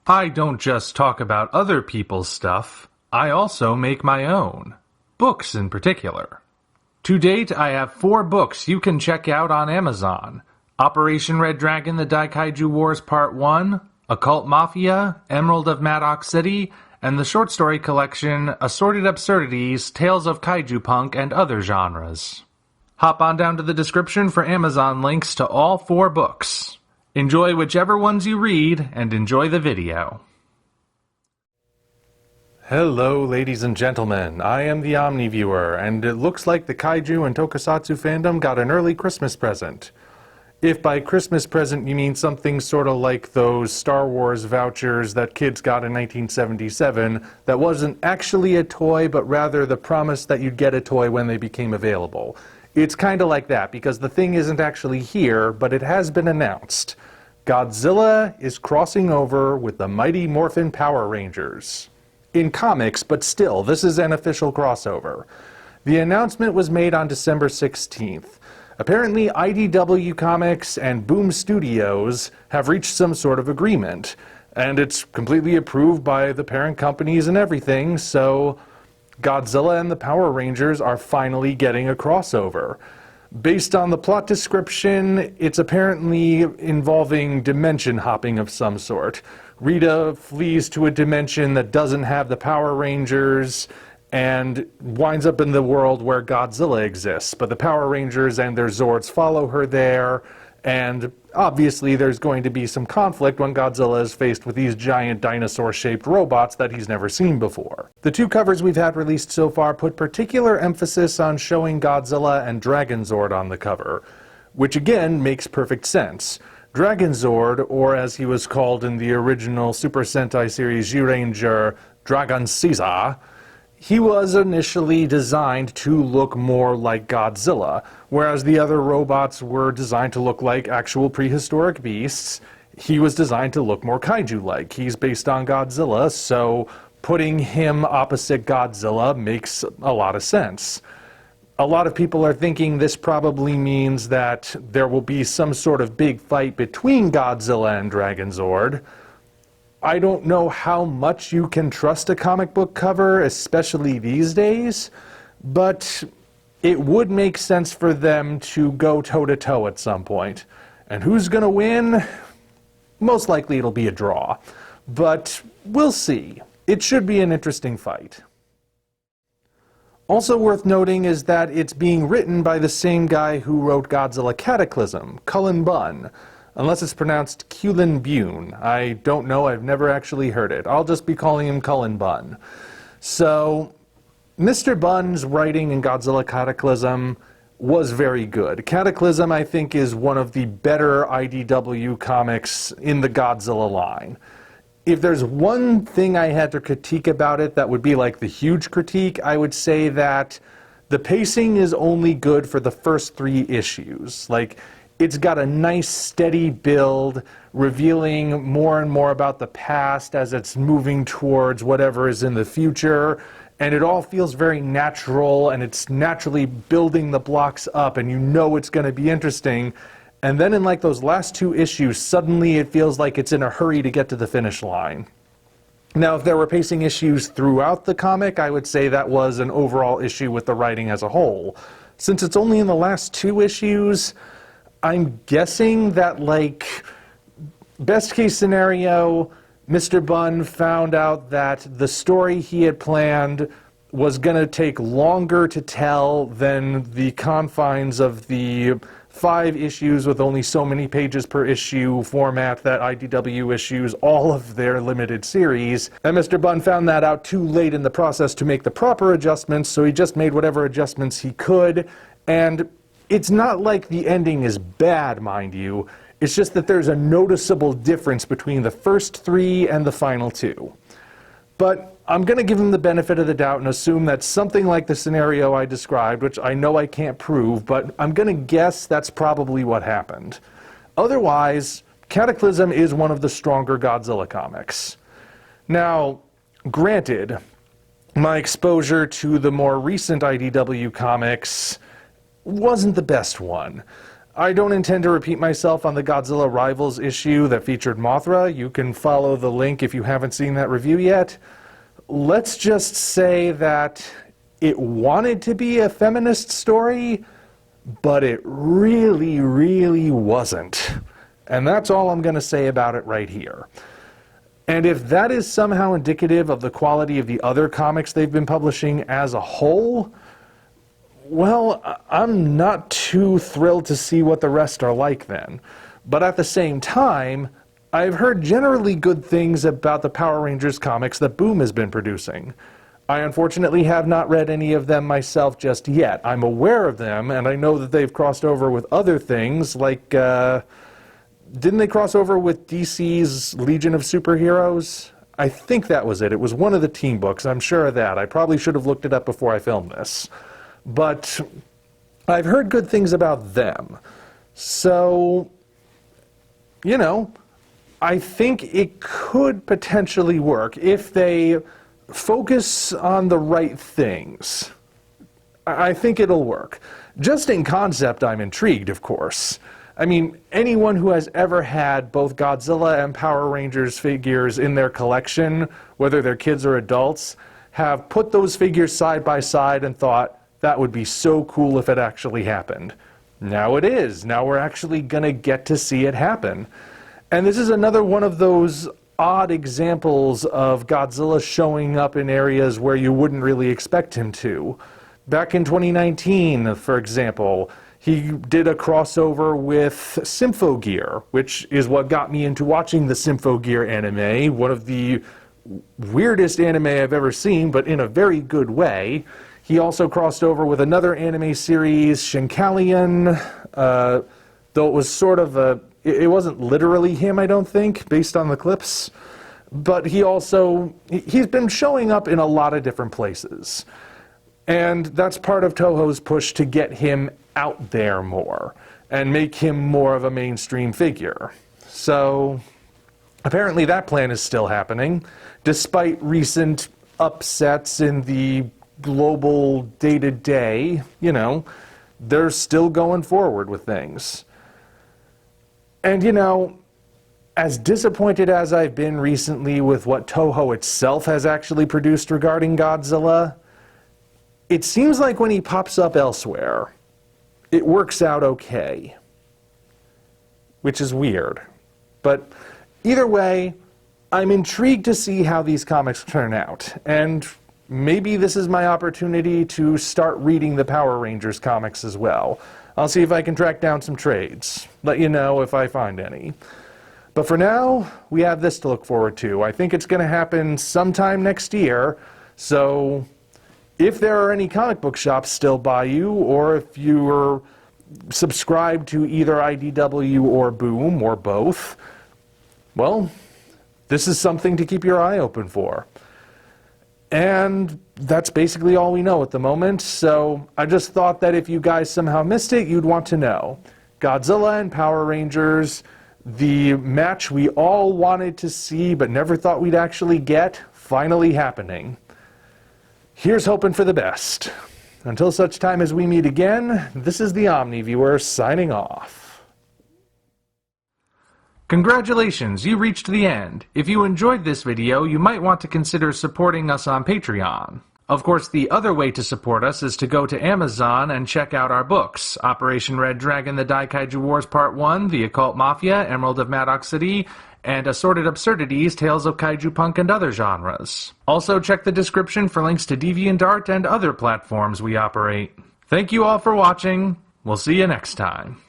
I don't just talk about other people's stuff, I also make my own. Books in particular. To date, I have 4 books you can check out on Amazon. Operation Red Dragon: The Daikaiju Wars Part 1, Occult Mafia, Emerald of Maddox City, and the short story collection Assorted Absurdities, Tales of Kaiju Punk and Other Genres. Hop on down to the description for Amazon links to all 4 books. Enjoy whichever ones you read, and enjoy the video. Hello, ladies and gentlemen. I am the Omni viewer, and it looks like the Kaiju and Tokusatsu fandom got an early Christmas present. If by Christmas present you mean something sort of like those Star Wars vouchers that kids got in 1977, that wasn't actually a toy, but rather the promise that you'd get a toy when they became available. It's kind of like that, because the thing isn't actually here, but it has been announced. Godzilla is crossing over with the Mighty Morphin Power Rangers. In comics, but still, this is an official crossover. The announcement was made on December 16th. Apparently, IDW Comics and Boom Studios have reached some sort of agreement, and it's completely approved by the parent companies and everything, so Godzilla and the Power Rangers are finally getting a crossover. Based on the plot description, it's apparently involving dimension hopping of some sort. Rita flees to a dimension that doesn't have the Power Rangers and winds up in the world where Godzilla exists. But the Power Rangers and their Zords follow her there, and obviously there's going to be some conflict when Godzilla is faced with these giant dinosaur-shaped robots that he's never seen before. The 2 covers we've had released so far put particular emphasis on showing Godzilla and Dragon Zord on the cover, which again makes perfect sense. Dragon Zord, or as he was called in the original Super Sentai series Zyuranger, Dragon Caesar, he was initially designed to look more like Godzilla, whereas the other robots were designed to look like actual prehistoric beasts. He was designed to look more kaiju-like. He's based on Godzilla, so putting him opposite Godzilla makes a lot of sense. A lot of people are thinking this probably means that there will be some sort of big fight between Godzilla and Dragon Zord. I don't know how much you can trust a comic book cover, especially these days, but it would make sense for them to go toe-to-toe at some point. And who's gonna win? Most likely it'll be a draw, but we'll see. It should be an interesting fight. Also worth noting is that it's being written by the same guy who wrote Godzilla Cataclysm, Cullen Bunn. Unless it's pronounced Cullen Bune. I don't know, I've never actually heard it. I'll just be calling him Cullen Bunn. So, Mr. Bunn's writing in Godzilla Cataclysm was very good. Cataclysm, I think, is one of the better IDW comics in the Godzilla line. If there's one thing I had to critique about it that would be like the huge critique, I would say that the pacing is only good for the first 3 issues. Like, it's got a nice steady build, revealing more and more about the past as it's moving towards whatever is in the future, and it all feels very natural, and it's naturally building the blocks up, and you know it's going to be interesting. And then in like those last 2 issues, suddenly it feels like it's in a hurry to get to the finish line. Now, if there were pacing issues throughout the comic, I would say that was an overall issue with the writing as a whole. Since it's only in the last 2 issues, I'm guessing that, like, best case scenario, Mr. Bunn found out that the story he had planned was going to take longer to tell than the confines of the 5 issues with only so many pages per issue format that IDW issues all of their limited series. And Mr. Bunn found that out too late in the process to make the proper adjustments, so he just made whatever adjustments he could, and it's not like the ending is bad, mind you. It's just that there's a noticeable difference between the first 3 and the final 2. But I'm going to give him the benefit of the doubt and assume that something like the scenario I described, which I know I can't prove, but I'm going to guess that's probably what happened. Otherwise, Cataclysm is one of the stronger Godzilla comics. Now, granted, my exposure to the more recent IDW comics wasn't the best one. I don't intend to repeat myself on the Godzilla Rivals issue that featured Mothra. You can follow the link if you haven't seen that review yet. Let's just say that it wanted to be a feminist story, but it really, really wasn't. And that's all I'm going to say about it right here. And if that is somehow indicative of the quality of the other comics they've been publishing as a whole, well, I'm not too thrilled to see what the rest are like then. But at the same time, I've heard generally good things about the Power Rangers comics that Boom has been producing. I unfortunately have not read any of them myself just yet. I'm aware of them, and I know that they've crossed over with other things, like, didn't they cross over with DC's Legion of Superheroes? I think that was it. It was one of the team books, I'm sure of that. I probably should have looked it up before I filmed this. But I've heard good things about them. So, you know, I think it could potentially work if they focus on the right things. I think it'll work. Just in concept, I'm intrigued, of course. I mean, anyone who has ever had both Godzilla and Power Rangers figures in their collection, whether they're kids or adults, have put those figures side by side and thought, that would be so cool if it actually happened. Now it is. Now we're actually going to get to see it happen. And this is another one of those odd examples of Godzilla showing up in areas where you wouldn't really expect him to. Back in 2019, for example, he did a crossover with Symphogear, which is what got me into watching the Symphogear anime, one of the weirdest anime I've ever seen, but in a very good way. He also crossed over with another anime series, Shinkalion, though it was sort of it wasn't literally him, I don't think, based on the clips. But he's been showing up in a lot of different places. And that's part of Toho's push to get him out there more and make him more of a mainstream figure. So apparently that plan is still happening, despite recent upsets in the global day-to-day, you know, they're still going forward with things. And, you know, as disappointed as I've been recently with what Toho itself has actually produced regarding Godzilla, it seems like when he pops up elsewhere, it works out okay. Which is weird. But either way, I'm intrigued to see how these comics turn out. And maybe this is my opportunity to start reading the Power Rangers comics as well. I'll see if I can track down some trades. Let you know if I find any. But for now, we have this to look forward to. I think it's going to happen sometime next year. So if there are any comic book shops still by you, or if you are subscribed to either IDW or Boom, or both, well, this is something to keep your eye open for. And that's basically all we know at the moment, so I just thought that if you guys somehow missed it, you'd want to know. Godzilla and Power Rangers, the match we all wanted to see but never thought we'd actually get, finally happening. Here's hoping for the best. Until such time as we meet again, this is the Omni Viewer signing off. Congratulations, you reached the end. If you enjoyed this video, you might want to consider supporting us on Patreon. Of course, the other way to support us is to go to Amazon and check out our books, Operation Red Dragon, The Daikaiju Wars Part 1, The Occult Mafia, Emerald of Maddox City, and Assorted Absurdities, Tales of Kaiju Punk and Other Genres. Also check the description for links to DeviantArt and other platforms we operate. Thank you all for watching. We'll see you next time.